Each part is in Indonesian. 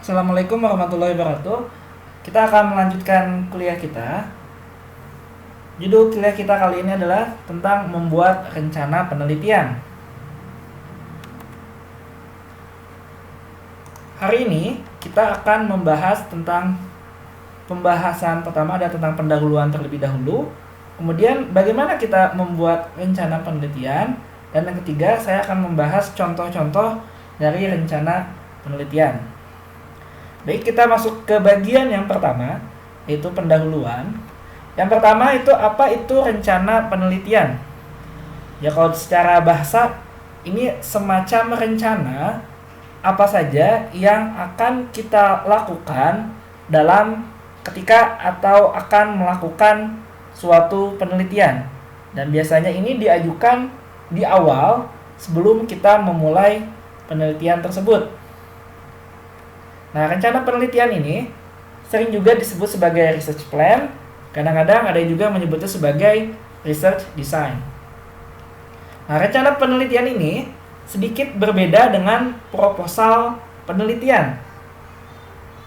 Assalamualaikum warahmatullahi wabarakatuh. Kita akan melanjutkan kuliah kita. Judul kuliah kita kali ini adalah tentang membuat rencana penelitian. Hari ini kita akan membahas tentang pembahasan pertama ada tentang pendahuluan terlebih dahulu. Kemudian bagaimana kita membuat rencana penelitian. Dan yang ketiga saya akan membahas contoh-contoh dari rencana penelitian. Baik, kita masuk ke bagian yang pertama, yaitu pendahuluan. Yang pertama itu apa itu rencana penelitian? Ya kalau secara bahasa ini semacam rencana apa saja yang akan kita lakukan dalam ketika atau akan melakukan suatu penelitian. Dan biasanya ini diajukan di awal sebelum kita memulai penelitian tersebut. Nah, rencana penelitian ini sering juga disebut sebagai research plan, kadang-kadang ada juga menyebutnya sebagai research design. Nah, rencana penelitian ini sedikit berbeda dengan proposal penelitian.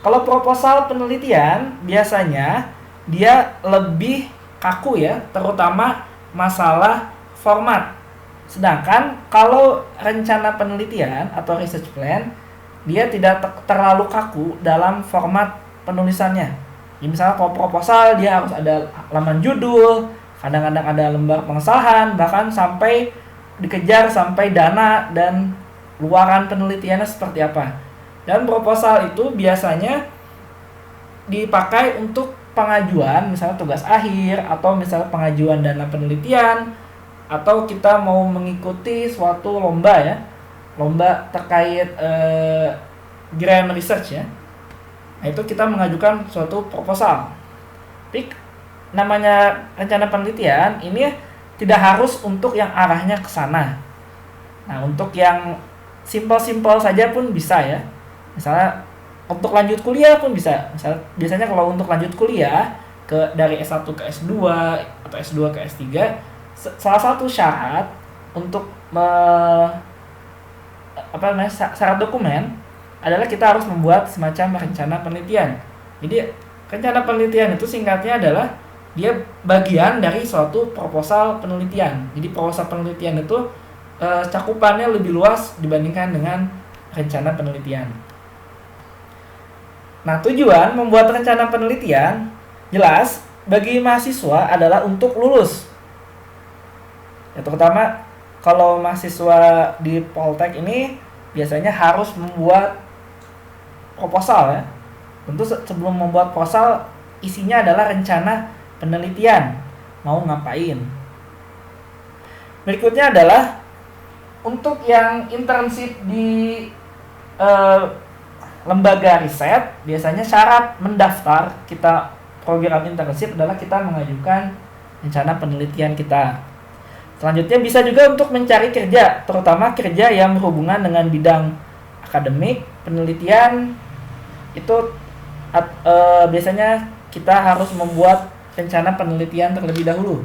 Kalau proposal penelitian biasanya dia lebih kaku ya, terutama masalah format. Sedangkan kalau rencana penelitian atau research plan dia tidak terlalu kaku dalam format penulisannya. Ya, misalnya kalau proposal dia harus ada halaman judul, kadang-kadang ada lembar pengesahan, bahkan sampai dikejar sampai dana dan luaran penelitiannya seperti apa. Dan proposal itu biasanya dipakai untuk pengajuan, misalnya tugas akhir atau misalnya pengajuan dana penelitian, atau kita mau mengikuti suatu lomba ya. Lomba terkait grand research ya. Nah, itu kita mengajukan suatu proposal. Tapi namanya rencana penelitian ini tidak harus untuk yang arahnya ke sana. Nah, untuk yang simpel-simpel saja pun bisa ya. Misalnya untuk lanjut kuliah pun bisa. Misalnya biasanya kalau untuk lanjut kuliah dari S1 ke S2 atau S2 ke S3, salah satu syarat untuk syarat dokumen adalah kita harus membuat semacam rencana penelitian. Jadi rencana penelitian itu singkatnya adalah dia bagian dari suatu proposal penelitian. Jadi proposal penelitian itu cakupannya lebih luas dibandingkan dengan rencana penelitian. Nah, tujuan membuat rencana penelitian jelas bagi mahasiswa adalah untuk lulus. Ya, terutama kalau mahasiswa di Poltek ini biasanya harus membuat proposal ya. Tentu sebelum membuat proposal isinya adalah rencana penelitian, mau ngapain. Berikutnya adalah untuk yang internship di lembaga riset, biasanya syarat mendaftar kita program internship adalah kita mengajukan rencana penelitian kita. Selanjutnya bisa juga untuk mencari kerja, terutama kerja yang berhubungan dengan bidang akademik, penelitian. Itu biasanya kita harus membuat rencana penelitian terlebih dahulu.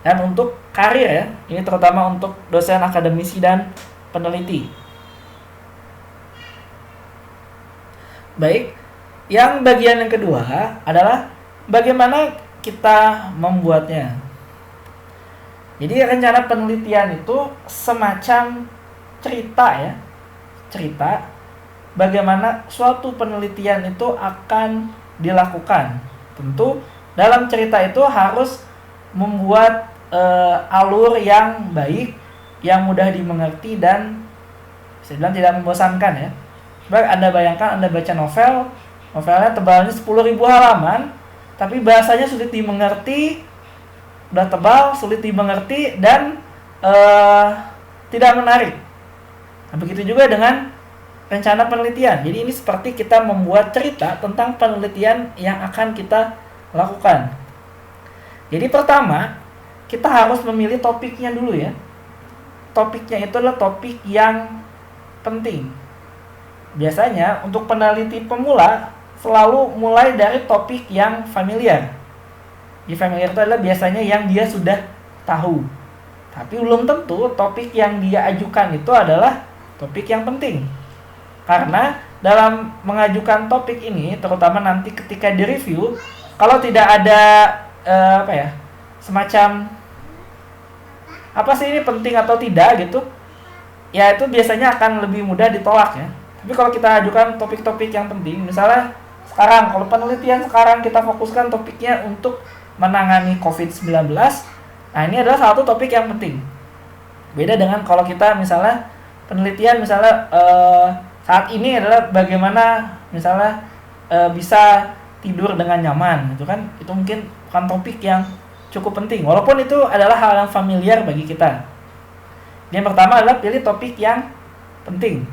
Dan untuk karir ya, ini terutama untuk dosen akademisi dan peneliti. Baik, yang bagian yang kedua adalah bagaimana kita membuatnya. Jadi rencana penelitian itu semacam cerita ya. Cerita bagaimana suatu penelitian itu akan dilakukan. Tentu dalam cerita itu harus membuat alur yang baik, yang mudah dimengerti dan saya bilang tidak membosankan ya. Coba Anda bayangkan Anda baca novelnya tebalnya 10.000 halaman, tapi bahasanya sulit dimengerti, udah tebal, sulit dimengerti dan tidak menarik. Nah, begitu juga dengan rencana penelitian. Jadi ini seperti kita membuat cerita tentang penelitian yang akan kita lakukan. Jadi pertama, kita harus memilih topiknya dulu ya. Topiknya itu adalah topik yang penting. Biasanya untuk peneliti pemula selalu mulai dari topik yang familiar. Di familiar itu adalah biasanya yang dia sudah tahu. Tapi belum tentu topik yang dia ajukan itu adalah topik yang penting. Karena dalam mengajukan topik ini, terutama nanti ketika direview, kalau tidak ada semacam apa sih ini penting atau tidak gitu, ya itu biasanya akan lebih mudah ditolak ya. Tapi kalau kita ajukan topik-topik yang penting, misalnya sekarang kalau penelitian sekarang kita fokuskan topiknya untuk menangani COVID-19, nah ini adalah satu topik yang penting. Beda dengan kalau kita misalnya penelitian misalnya saat ini adalah bagaimana misalnya bisa tidur dengan nyaman gitu kan, itu mungkin bukan topik yang cukup penting walaupun itu adalah hal yang familiar bagi kita. Yang pertama adalah pilih topik yang penting.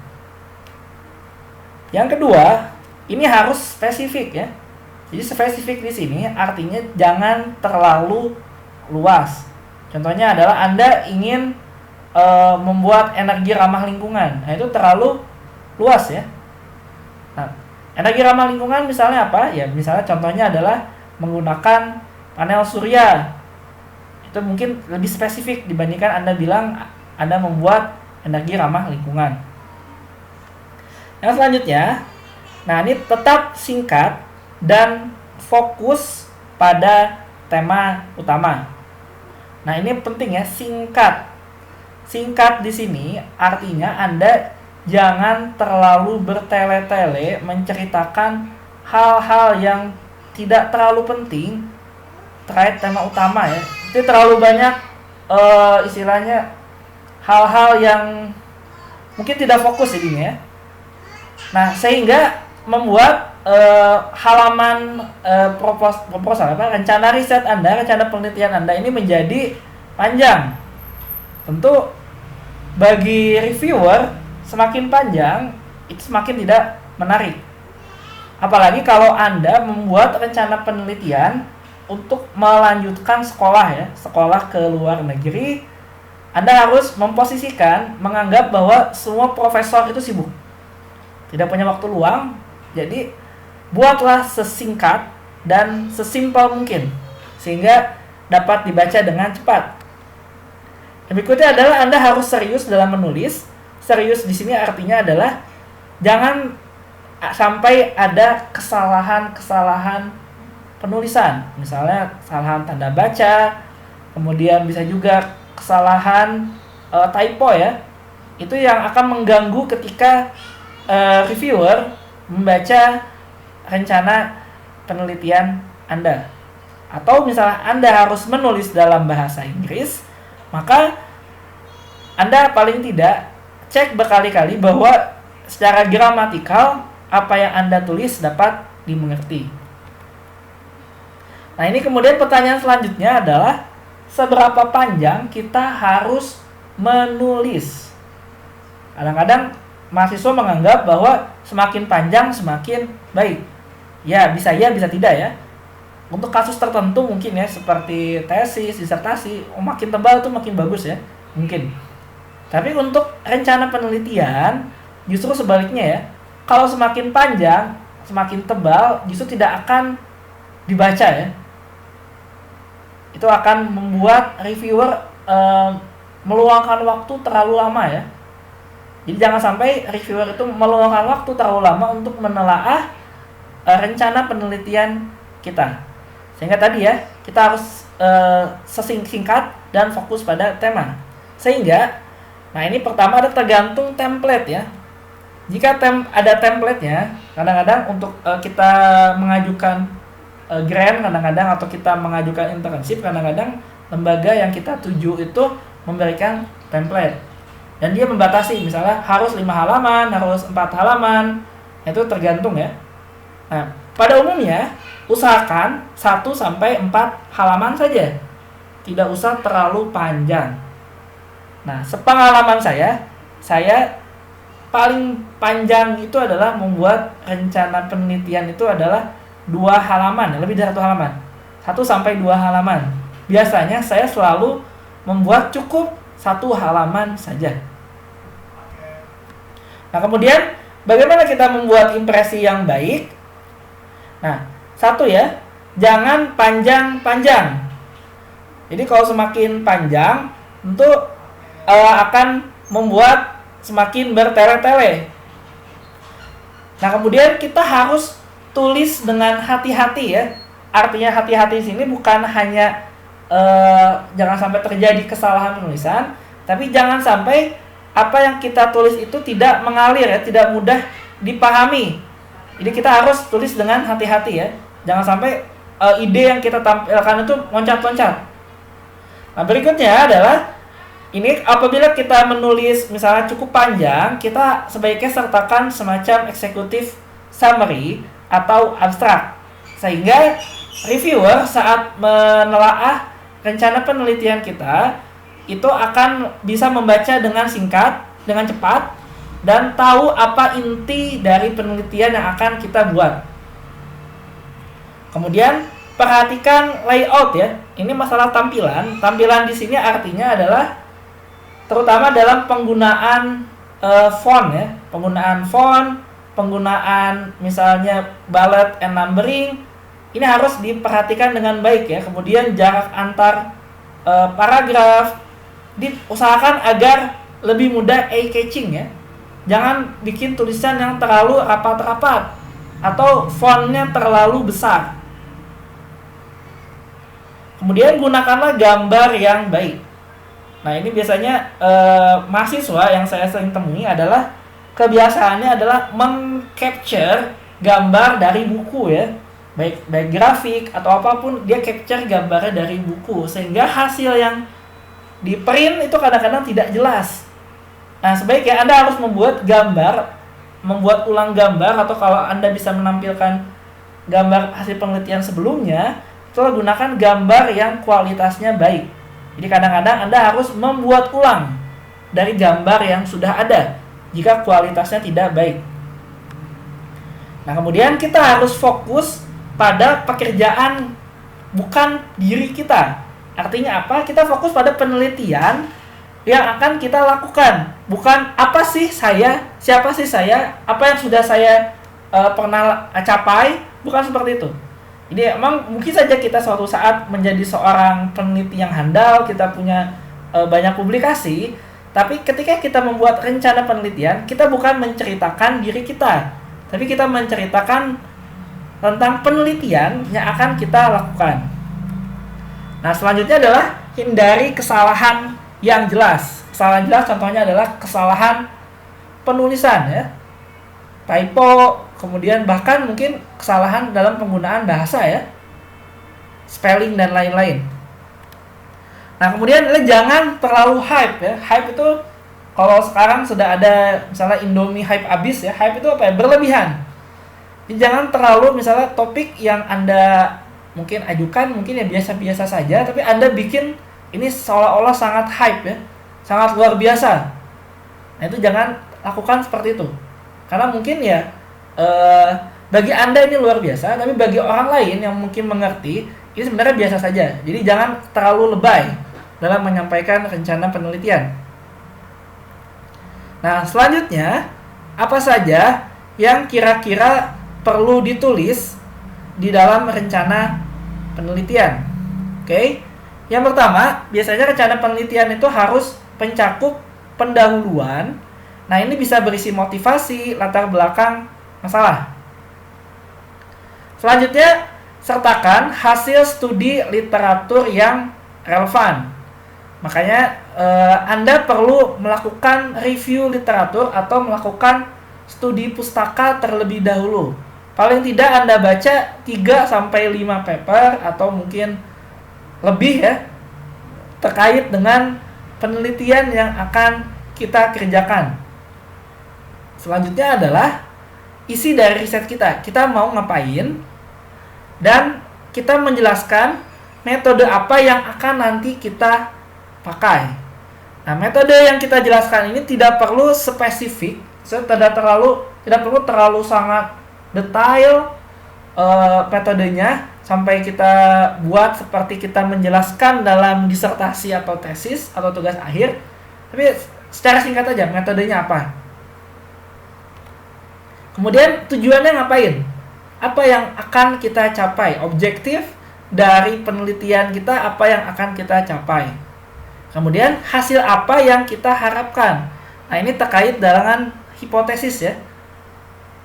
Yang kedua, ini harus spesifik ya. Jadi spesifik di sini artinya jangan terlalu luas. Contohnya adalah Anda ingin membuat energi ramah lingkungan. Nah, itu terlalu luas ya. Nah, energi ramah lingkungan misalnya apa? Ya, misalnya contohnya adalah menggunakan panel surya. Itu mungkin lebih spesifik dibandingkan Anda bilang Anda membuat energi ramah lingkungan. Yang selanjutnya, nah ini tetap singkat dan fokus pada tema utama. Nah, ini penting ya, singkat. Singkat di sini artinya Anda jangan terlalu bertele-tele menceritakan hal-hal yang tidak terlalu penting terkait tema utama ya. Itu terlalu banyak istilahnya hal-hal yang mungkin tidak fokus jadinya ya. Nah, sehingga membuat halaman proposal rencana riset Anda, rencana penelitian Anda ini menjadi panjang. Tentu bagi reviewer semakin panjang itu semakin tidak menarik. Apalagi kalau Anda membuat rencana penelitian untuk melanjutkan sekolah ya, sekolah ke luar negeri, Anda harus memposisikan, menganggap bahwa semua profesor itu sibuk, tidak punya waktu luang. Jadi buatlah sesingkat dan sesimpel mungkin sehingga dapat dibaca dengan cepat. Berikutnya adalah Anda harus serius dalam menulis. Serius di sini artinya adalah jangan sampai ada kesalahan-kesalahan penulisan. Misalnya kesalahan tanda baca, kemudian bisa juga kesalahan typo ya. Itu yang akan mengganggu ketika reviewer membaca rencana penelitian Anda. Atau misalnya Anda harus menulis dalam bahasa Inggris, maka Anda paling tidak cek berkali-kali bahwa secara gramatikal apa yang Anda tulis dapat dimengerti. Nah, ini kemudian pertanyaan selanjutnya adalah seberapa panjang kita harus menulis. Kadang-kadang mahasiswa menganggap bahwa semakin panjang semakin baik. Ya, bisa tidak ya. Untuk kasus tertentu mungkin ya, seperti tesis, disertasi, makin tebal itu makin bagus ya, mungkin. Tapi untuk rencana penelitian, justru sebaliknya ya. Kalau semakin panjang, semakin tebal, justru tidak akan dibaca ya. Itu akan membuat reviewer meluangkan waktu terlalu lama ya. Jadi jangan sampai reviewer itu meluangkan waktu terlalu lama untuk menelaah rencana penelitian kita. Sehingga tadi ya, kita harus sesingkat dan fokus pada tema. Sehingga, nah ini pertama ada tergantung template ya. Jika ada template-nya, kadang-kadang untuk kita mengajukan grant, kadang-kadang atau kita mengajukan internship, kadang-kadang lembaga yang kita tuju itu memberikan template. Dan dia membatasi, misalnya harus 5 halaman, harus 4 halaman, itu tergantung ya. Nah, pada umumnya, usahakan 1-4 halaman saja. Tidak usah terlalu panjang. Nah, sepengalaman saya paling panjang itu adalah membuat rencana penelitian itu adalah 2 halaman, lebih dari 1 halaman. 1-2 halaman. Biasanya saya selalu membuat cukup 1 halaman saja. Nah, kemudian bagaimana kita membuat impresi yang baik? Nah, 1 ya, jangan panjang-panjang. Jadi kalau semakin panjang, tentu akan membuat semakin bertele-tele. Nah, kemudian kita harus tulis dengan hati-hati ya. Artinya hati-hati di sini bukan hanya jangan sampai terjadi kesalahan penulisan, tapi jangan sampai apa yang kita tulis itu tidak mengalir ya, tidak mudah dipahami. Jadi kita harus tulis dengan hati-hati ya. Jangan sampai ide yang kita tampilkan itu loncat-loncat. Nah, berikutnya adalah ini apabila kita menulis misalnya cukup panjang, kita sebaiknya sertakan semacam executive summary atau abstrak. Sehingga reviewer saat menelaah rencana penelitian kita itu akan bisa membaca dengan singkat, dengan cepat, dan tahu apa inti dari penelitian yang akan kita buat. Kemudian perhatikan layout ya. Ini masalah tampilan. Tampilan di sini artinya adalah terutama dalam penggunaan font ya, penggunaan font, penggunaan misalnya bullet and numbering. Ini harus diperhatikan dengan baik ya. Kemudian jarak antar paragraf diusahakan agar lebih mudah eye-catching ya. Jangan bikin tulisan yang terlalu rapat-rapat atau fontnya terlalu besar. Kemudian gunakanlah gambar yang baik. Nah, ini biasanya mahasiswa yang saya sering temui adalah kebiasaannya adalah meng-capture gambar dari buku ya. Baik grafik atau apapun, dia capture gambarnya dari buku sehingga hasil yang di print itu kadang-kadang tidak jelas. Nah, sebaiknya Anda harus membuat ulang gambar, atau kalau Anda bisa menampilkan gambar hasil penelitian sebelumnya, itu gunakan gambar yang kualitasnya baik. Jadi kadang-kadang Anda harus membuat ulang dari gambar yang sudah ada jika kualitasnya tidak baik. Nah, kemudian kita harus fokus pada pekerjaan, bukan diri kita. Artinya apa? Kita fokus pada penelitian yang akan kita lakukan, bukan apa sih saya, siapa sih saya, apa yang sudah saya pernah capai, bukan seperti itu. Jadi emang mungkin saja kita suatu saat menjadi seorang peneliti yang handal, kita punya banyak publikasi, tapi ketika kita membuat rencana penelitian, kita bukan menceritakan diri kita, tapi kita menceritakan tentang penelitian yang akan kita lakukan. Nah, selanjutnya adalah hindari kesalahan yang jelas. Kesalahan jelas contohnya adalah kesalahan penulisan ya, typo, kemudian bahkan mungkin kesalahan dalam penggunaan bahasa ya, spelling dan lain-lain. Nah, kemudian jangan terlalu hype ya. Hype itu kalau sekarang sudah ada misalnya Indomie hype abis ya, hype itu apa ya? Berlebihan. Jadi jangan terlalu misalnya topik yang Anda mungkin ajukan mungkin ya biasa-biasa saja, tapi Anda bikin ini seolah-olah sangat hype ya, sangat luar biasa. Nah, itu jangan lakukan seperti itu. Karena mungkin ya bagi Anda ini luar biasa, tapi bagi orang lain yang mungkin mengerti ini sebenarnya biasa saja. Jadi jangan terlalu lebay dalam menyampaikan rencana penelitian. Nah, selanjutnya apa saja yang kira-kira perlu ditulis di dalam rencana penelitian? Oke. Yang pertama, biasanya rencana penelitian itu harus mencakup pendahuluan. Nah, ini bisa berisi motivasi, latar belakang masalah. Selanjutnya, sertakan hasil studi literatur yang relevan. Makanya Anda perlu melakukan review literatur atau melakukan studi pustaka terlebih dahulu. Paling tidak Anda baca 3-5 paper atau mungkin lebih ya, terkait dengan penelitian yang akan kita kerjakan. Selanjutnya adalah isi dari riset kita. Kita mau ngapain, dan kita menjelaskan metode apa yang akan nanti kita pakai. Nah, metode yang kita jelaskan ini tidak perlu spesifik, tidak perlu terlalu sangat detail metodenya sampai kita buat seperti kita menjelaskan dalam disertasi atau tesis atau tugas akhir. Tapi secara singkat aja metodenya apa. Kemudian tujuannya ngapain? Apa yang akan kita capai? Objektif dari penelitian kita, apa yang akan kita capai? Kemudian hasil apa yang kita harapkan? Nah, ini terkait dengan hipotesis ya.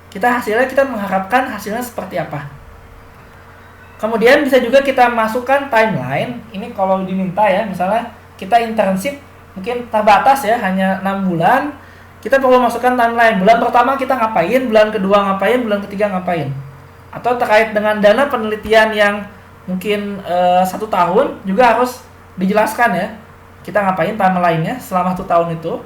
kita mengharapkan hasilnya seperti apa. Kemudian bisa juga kita masukkan timeline. Ini kalau diminta ya, misalnya kita internship mungkin terbatas ya, hanya 6 bulan. Kita perlu masukkan timeline. Bulan pertama kita ngapain, bulan kedua ngapain, bulan ketiga ngapain. Atau terkait dengan dana penelitian yang mungkin 1 tahun juga harus dijelaskan ya. Kita ngapain timeline-nya selama 1 tahun itu.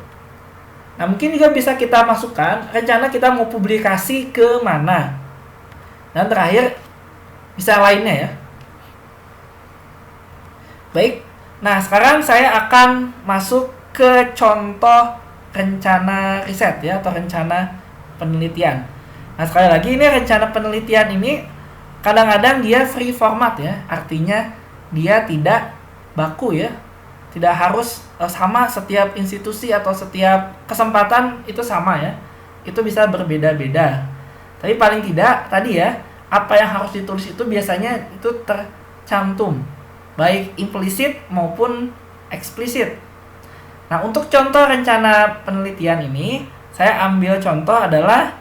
Nah, mungkin juga bisa kita masukkan rencana kita mau publikasi ke mana. Dan terakhir bisa lainnya ya. Baik. Nah, sekarang saya akan masuk ke contoh rencana riset ya, atau rencana penelitian. Nah, sekali lagi ini rencana penelitian ini kadang-kadang dia free format ya. Artinya dia tidak baku ya. Tidak harus sama setiap institusi atau setiap kesempatan itu sama ya. Itu bisa berbeda-beda. Tapi paling tidak tadi ya, apa yang harus ditulis itu biasanya itu tercantum, baik implisit maupun eksplisit. Nah, untuk contoh rencana penelitian ini, saya ambil contoh adalah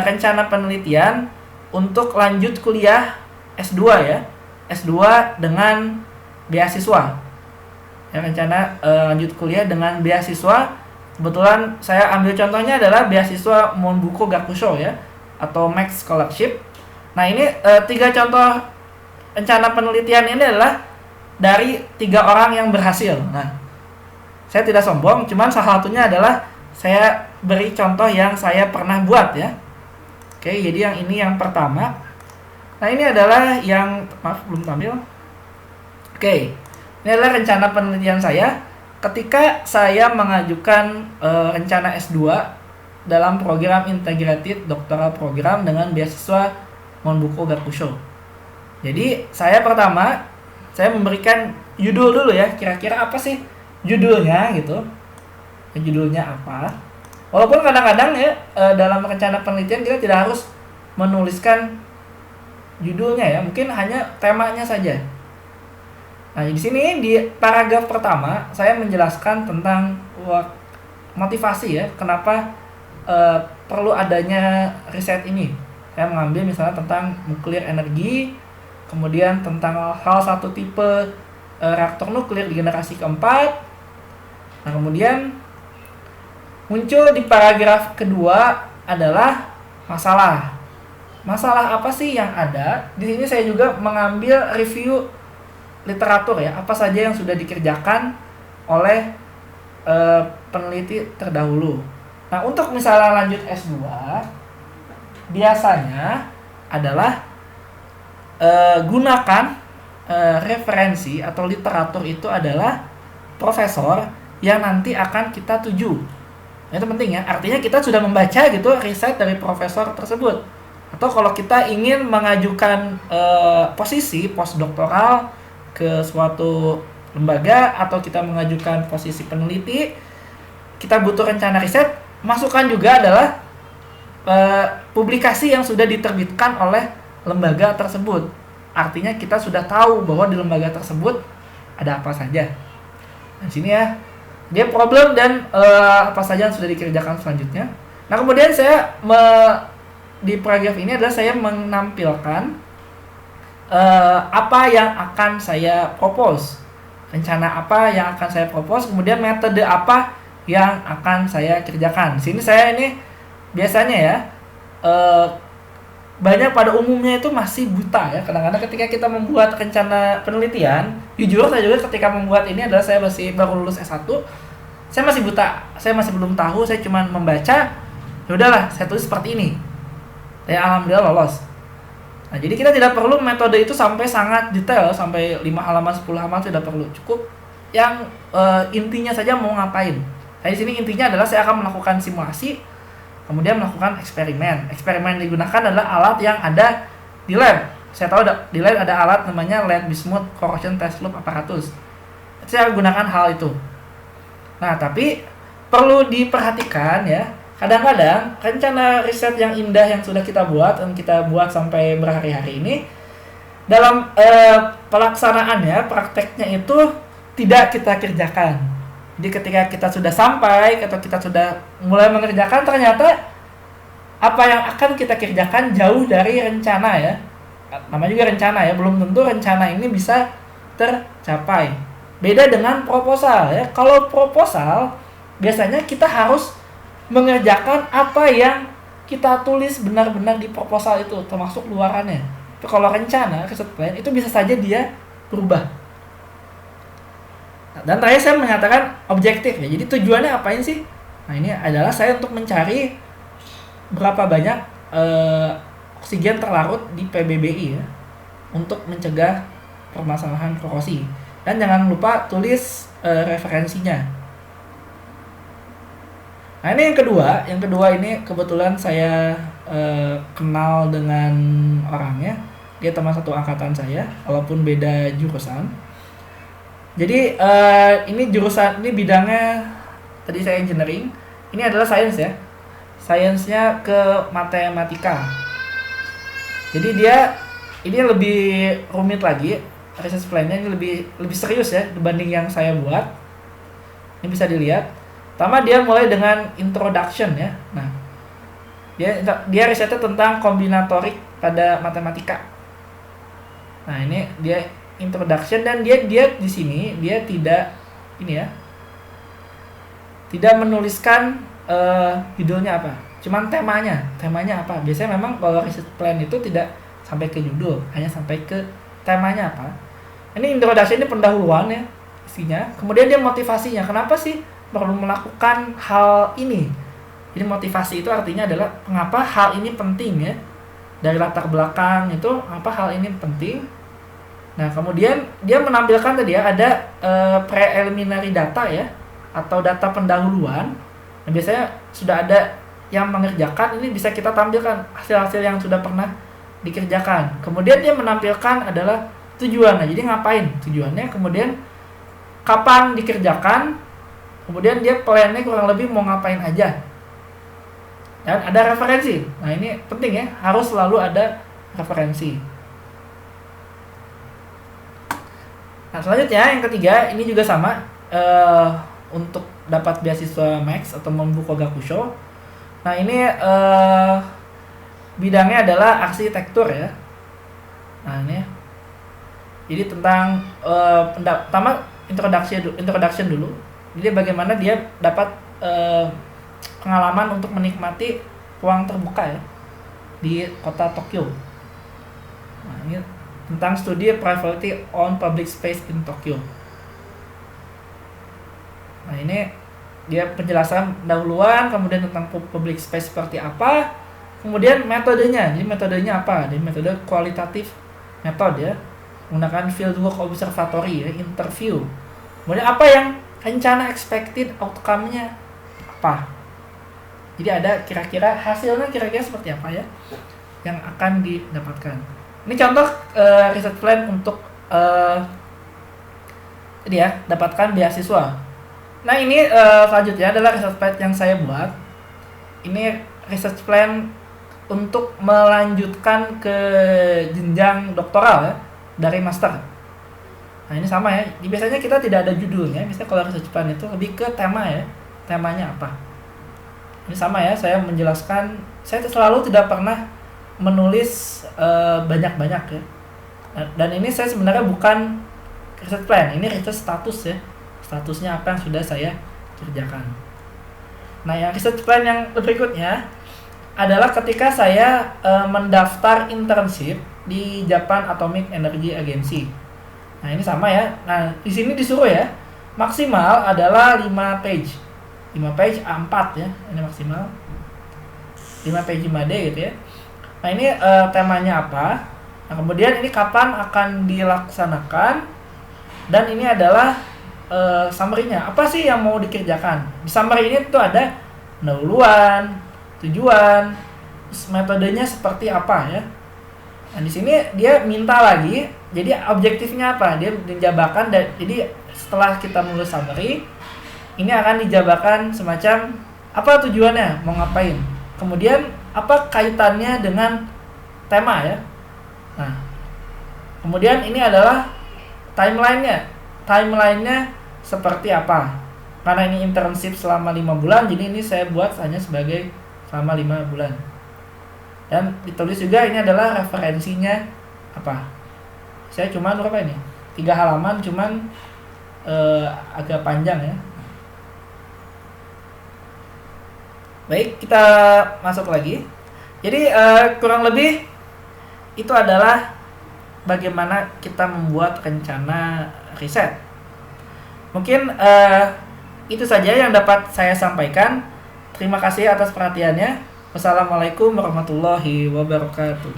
rencana penelitian untuk lanjut kuliah S2 ya. S2 dengan beasiswa. Ya, rencana lanjut kuliah dengan beasiswa. Kebetulan saya ambil contohnya adalah beasiswa Monbuko Gakusho ya, atau Max Scholarship. Nah, ini 3 contoh rencana penelitian ini adalah dari 3 orang yang berhasil. Nah, saya tidak sombong, cuman salah satunya adalah saya beri contoh yang saya pernah buat ya. Oke, jadi yang ini yang pertama. Nah, ini adalah yang, maaf belum tampil. Oke, ini adalah rencana penelitian saya ketika saya mengajukan rencana S2 dalam program Integrated Doctoral Program dengan beasiswa Monbuko Gakusho. Jadi saya pertama saya memberikan judul dulu ya, kira-kira apa sih judulnya gitu. Judulnya apa? Walaupun kadang-kadang ya dalam rencana penelitian kita tidak harus menuliskan judulnya ya, mungkin hanya temanya saja. Nah, di sini di paragraf pertama saya menjelaskan tentang motivasi ya, kenapa perlu adanya riset ini. Saya mengambil misalnya tentang nuklir energi, kemudian tentang hal satu tipe reaktor nuklir di generasi keempat. Nah, kemudian muncul di paragraf kedua adalah masalah. Masalah apa sih yang ada? Di sini saya juga mengambil review literatur ya, apa saja yang sudah dikerjakan oleh peneliti terdahulu. Nah, untuk misalnya lanjut S2, biasanya adalah gunakan referensi atau literatur itu adalah profesor yang nanti akan kita tuju. Itu penting ya, artinya kita sudah membaca gitu riset dari profesor tersebut. Atau kalau kita ingin mengajukan posisi postdoktoral ke suatu lembaga, atau kita mengajukan posisi peneliti, kita butuh rencana riset, masukkan juga adalah publikasi yang sudah diterbitkan oleh lembaga tersebut. Artinya kita sudah tahu bahwa di lembaga tersebut ada apa saja. Nah, sini ya, dia problem dan apa saja yang sudah dikerjakan selanjutnya. Nah, kemudian saya di paragraf ini adalah saya menampilkan apa yang akan saya propose, rencana apa yang akan saya propose, kemudian metode apa yang akan saya kerjakan. Di sini saya ini biasanya ya banyak pada umumnya itu masih buta ya. Kadang-kadang ketika kita membuat rencana penelitian, jujur saya juga ketika membuat ini adalah saya masih baru lulus S1, saya masih buta, saya masih belum tahu, saya cuma membaca, ya udahlah saya tulis seperti ini. Ya alhamdulillah lolos. Nah, jadi kita tidak perlu metode itu sampai sangat detail, sampai 5 halaman, 10 halaman tidak perlu. Cukup yang intinya saja mau ngapain. Nah, di sini intinya adalah saya akan melakukan simulasi, kemudian melakukan eksperimen. Eksperimen yang digunakan adalah alat yang ada di lab. Saya tahu di lab ada alat namanya Lead Bismuth Corrosion Test Loop Apparatus. Saya gunakan hal itu. Nah, tapi perlu diperhatikan ya, kadang-kadang rencana riset yang indah yang sudah kita buat, dan kita buat sampai berhari-hari ini, dalam pelaksanaannya, prakteknya itu tidak kita kerjakan. Jadi ketika kita sudah sampai atau kita sudah mulai mengerjakan, ternyata apa yang akan kita kerjakan jauh dari rencana ya. Namanya juga rencana ya, belum tentu rencana ini bisa tercapai. Beda dengan proposal ya. Kalau proposal biasanya kita harus mengerjakan apa yang kita tulis benar-benar di proposal itu, termasuk luarannya. Tapi kalau rencana, riset plan itu bisa saja dia berubah. Dan terakhir saya menyatakan objektif ya. Jadi tujuannya apain sih? Nah ini adalah saya untuk mencari berapa banyak oksigen terlarut di PBBI ya, untuk mencegah permasalahan korosi. Dan jangan lupa tulis referensinya. Nah ini yang kedua ini kebetulan saya kenal dengan orangnya, dia teman satu angkatan saya, walaupun beda jurusan. Jadi ini jurusan, ini bidangnya tadi saya engineering, ini adalah sains ya, sainsnya ke matematika. Jadi dia ini lebih rumit lagi, research plan-nya ini lebih serius ya dibanding yang saya buat. Ini bisa dilihat. Pertama dia mulai dengan introduction ya. Nah, dia risetnya tentang kombinatorik pada matematika. Nah, ini dia introduction, dan dia di sini dia tidak ini ya. Tidak menuliskan judulnya apa. Cuman temanya apa. Biasanya memang kalau research plan itu tidak sampai ke judul, hanya sampai ke temanya apa. Ini introduction, ini pendahuluan ya isinya. Kemudian dia motivasinya. Kenapa sih perlu melakukan hal ini? Jadi motivasi itu artinya adalah mengapa hal ini penting ya. Dari latar belakang itu apa hal ini penting. Nah, kemudian dia menampilkan tadi ya ada preliminary data ya, atau data pendahuluan. Nah, biasanya sudah ada yang mengerjakan, ini bisa kita tampilkan hasil-hasil yang sudah pernah dikerjakan. Kemudian dia menampilkan adalah tujuannya. Jadi ngapain tujuannya, kemudian kapan dikerjakan, kemudian dia plan-nya kurang lebih mau ngapain aja. Dan ada referensi. Nah, ini penting ya, harus selalu ada referensi. Nah, selanjutnya yang ketiga, ini juga sama untuk dapat beasiswa Max atau Mambuko Gakusho. Nah, ini bidangnya adalah arsitektur ya. Nah, ini jadi tentang pertama introduction dulu. Jadi bagaimana dia dapat pengalaman untuk menikmati ruang terbuka ya di kota Tokyo. Nah, ini tentang studi privacy on public space in Tokyo. Nah, ini dia penjelasan pendahuluan, kemudian tentang public space seperti apa, kemudian metodenya. Jadi metodenya apa? Jadi metode kualitatif method ya, menggunakan fieldwork observatory ya, interview. Kemudian apa yang rencana expected outcome-nya apa? Jadi ada kira-kira hasilnya kira-kira seperti apa ya yang akan didapatkan. Ini contoh research plan untuk dapatkan beasiswa. Nah, ini selanjutnya adalah research plan yang saya buat. Ini research plan untuk melanjutkan ke jenjang doktoral ya, dari master. Nah, ini sama ya. Biasanya kita tidak ada judulnya. Biasanya kalau research plan itu lebih ke tema ya. Temanya apa. Ini sama ya. Saya menjelaskan. Saya selalu tidak pernah menulis banyak-banyak ya. Dan ini saya sebenarnya bukan research plan. Ini research status ya. Statusnya apa yang sudah saya kerjakan. Nah, yang research plan yang berikutnya adalah ketika saya mendaftar internship di Japan Atomic Energy Agency. Nah, ini sama ya. Nah, di sini disuruh ya, maksimal adalah 5 page. 5 page A4 ya. Ini maksimal 5 page 5D gitu ya. Nah, ini temanya apa? Nah, kemudian ini kapan akan dilaksanakan? Dan ini adalah summary-nya. Apa sih yang mau dikerjakan? Di summary ini tuh ada pendahuluan, tujuan, metodenya seperti apa ya. Nah, di sini dia minta lagi. Jadi objektifnya apa? Dia dijabarkan. Jadi setelah kita menulis summary, ini akan dijabarkan semacam apa tujuannya, mau ngapain. Kemudian apa kaitannya dengan tema ya. Nah, kemudian ini adalah timeline-nya. Timeline-nya seperti apa? Karena ini internship selama 5 bulan, jadi ini saya buat hanya sebagai selama 5 bulan. Dan ditulis juga ini adalah referensinya apa. Saya cuma berapa ini? 3 halaman, cuman agak panjang ya. Baik, kita masuk lagi. Jadi kurang lebih itu adalah bagaimana kita membuat rencana riset. Mungkin itu saja yang dapat saya sampaikan. Terima kasih atas perhatiannya. Wassalamualaikum warahmatullahi wabarakatuh.